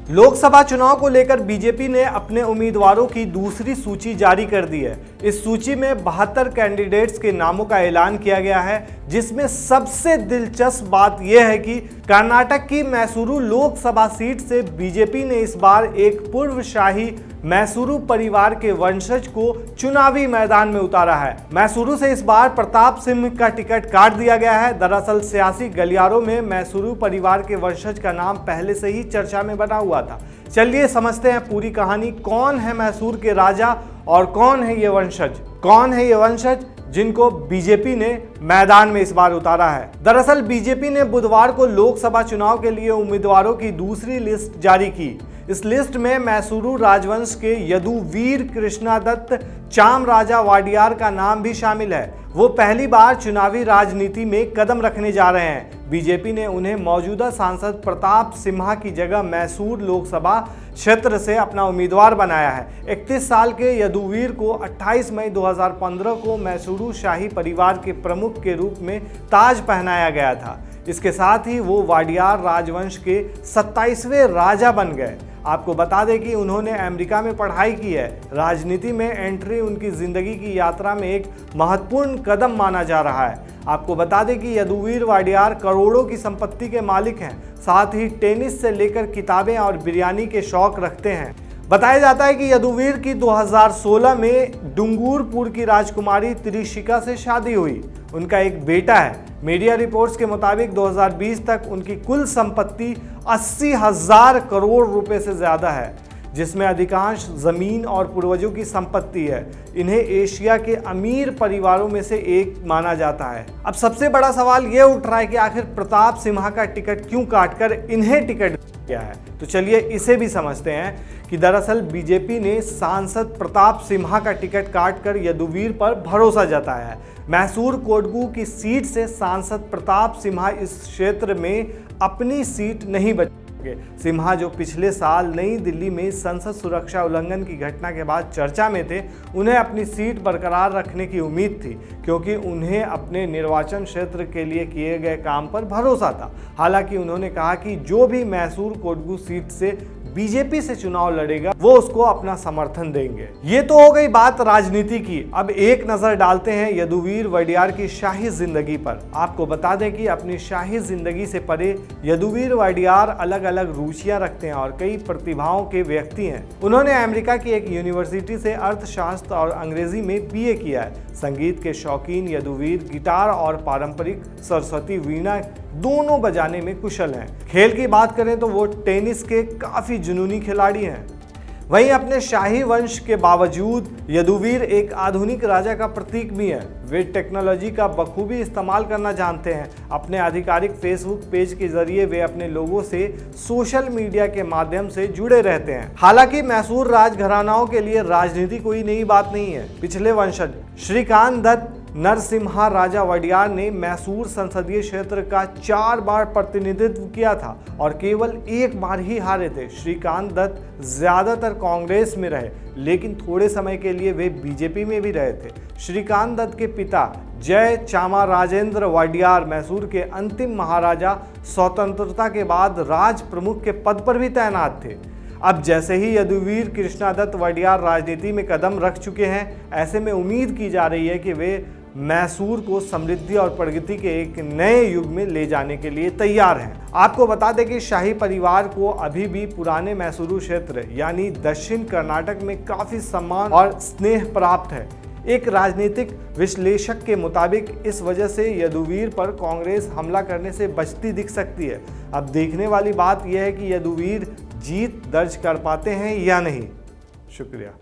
लोकसभा चुनाव को लेकर बीजेपी ने अपने उम्मीदवारों की दूसरी सूची जारी कर दी है। इस सूची में 72 कैंडिडेट्स के नामों का ऐलान किया गया है, जिसमें सबसे दिलचस्प बात यह है कि कर्नाटक की मैसूरू लोकसभा सीट से बीजेपी ने इस बार एक पूर्व शाही मैसूरू परिवार के वंशज को चुनावी मैदान में उतारा है। मैसूरू से इस बार प्रताप सिंह का टिकट काट दिया गया है। दरअसल सियासी गलियारों में मैसूरू परिवार के वंशज का नाम पहले से ही चर्चा में बना हुआ था। चलिए समझते हैं पूरी कहानी। कौन है मैसूर के राजा और कौन है ये वंशज? कौन है ये वंशज जिनको बीजेपी ने मैदान में इस बार उतारा है? दरअसल बीजेपी ने बुधवार को लोकसभा चुनाव के लिए उम्मीदवारों की दूसरी लिस्ट जारी की। इस लिस्ट में मैसूरू राजवंश के यदुवीर कृष्णादत्त चामराजा वाडियार का नाम भी शामिल है। वो पहली बार चुनावी राजनीति में कदम रखने जा रहे हैं। बीजेपी ने उन्हें मौजूदा सांसद प्रताप सिम्हा की जगह मैसूर लोकसभा क्षेत्र से अपना उम्मीदवार बनाया है। 31 साल के यदुवीर को 28 मई 2015 को मैसूरू शाही परिवार के प्रमुख के रूप में ताज पहनाया गया था। इसके साथ ही वो वाडियार राजवंश के 27वें राजा बन गए। आपको बता दें कि उन्होंने अमेरिका में पढ़ाई की है। राजनीति में एंट्री उनकी जिंदगी की यात्रा में एक महत्वपूर्ण कदम माना जा रहा है। आपको बता दें कि यदुवीर वाडियार करोड़ों की संपत्ति के मालिक हैं। साथ ही टेनिस से लेकर किताबें और बिरयानी के शौक रखते हैं। बताया जाता है कि यदुवीर की 2016 में डूंगरपुर की राजकुमारी त्रिशिका से शादी हुई। उनका एक बेटा है। मीडिया रिपोर्ट्स के मुताबिक 2020 तक उनकी कुल संपत्ति 80,000 करोड़ रुपए से ज्यादा है, जिसमें अधिकांश जमीन और पूर्वजों की संपत्ति है। इन्हें एशिया के अमीर परिवारों में से एक माना जाता है। अब सबसे बड़ा सवाल यह उठ रहा है कि आखिर प्रताप सिम्हा का टिकट क्यों काटकर इन्हें टिकट दिया है? तो चलिए इसे भी समझते हैं कि दरअसल बीजेपी ने सांसद प्रताप सिम्हा का टिकट काटकर यदुवीर पर भरोसा जताया है। मैसूर कोडगू की सीट से सांसद प्रताप सिम्हा इस क्षेत्र में अपनी सीट नहीं बचाएंगे। सिम्हा जो पिछले साल नई दिल्ली में संसद सुरक्षा उल्लंघन की घटना के बाद चर्चा में थे, उन्हें अपनी सीट बरकरार रखने की उम्मीद थी, क्योंकि उन्हें अपने निर्वाचन क्षेत्र के लिए किए गए काम पर भरोसा था। हालांकि उन्होंने कहा कि जो भी मैसूर कोडगू सीट से बीजेपी से चुनाव लड़ेगा वो उसको अपना समर्थन देंगे। ये तो हो गई बात राजनीति की। अब एक नजर डालते हैं यदुवीर वाडियार की शाही जिंदगी पर। आपको बता दें कि अपनी शाही जिंदगी से परे यदुवीर वाडियार अलग अलग रुचियां रखते हैं और कई प्रतिभाओं के व्यक्ति हैं। उन्होंने अमेरिका की एक यूनिवर्सिटी से अर्थशास्त्र और अंग्रेजी में BA किया है। संगीत के शौकीन यदुवीर गिटार और पारंपरिक सरस्वती वीणा दोनों बजाने में कुशल हैं। खेल की बात करें तो वो टेनिस के काफी जुनूनी खिलाड़ी हैं। वहीं अपने शाही वंश के बावजूद यदुवीर एक आधुनिक राजा का प्रतीक भी है। वे टेक्नोलॉजी का बखूबी इस्तेमाल करना जानते हैं। अपने आधिकारिक फेसबुक पेज के जरिए वे अपने लोगों से सोशल मीडिया के माध्यम से जुड़े रहते हैं। हालांकि मैसूर राजघरानाओं के लिए राजनीति कोई नई बात नहीं है। पिछले वंशज श्रीकांत दत्त नरसिम्हा राजा वाडियार ने मैसूर संसदीय क्षेत्र का 4 बार प्रतिनिधित्व किया था और केवल 1 बार ही हारे थे। श्रीकांत दत्त ज्यादातर कांग्रेस में रहे, लेकिन थोड़े समय के लिए वे बीजेपी में भी रहे थे। श्रीकांत दत्त के पिता जय चामराजेंद्र वाडियार मैसूर के अंतिम महाराजा स्वतंत्रता के बाद राज प्रमुख के पद पर भी तैनात थे। अब जैसे ही यदुवीर कृष्णादत्त वाडियार राजनीति में कदम रख चुके हैं, ऐसे में उम्मीद की जा रही है कि वे मैसूर को समृद्धि और प्रगति के एक नए युग में ले जाने के लिए तैयार हैं। आपको बता दें कि शाही परिवार को अभी भी पुराने मैसूरू क्षेत्र यानी दक्षिण कर्नाटक में काफी सम्मान और स्नेह प्राप्त है। एक राजनीतिक विश्लेषक के मुताबिक इस वजह से यदुवीर पर कांग्रेस हमला करने से बचती दिख सकती है। अब देखने वाली बात यह है कि यदुवीर जीत दर्ज कर पाते हैं या नहीं। शुक्रिया।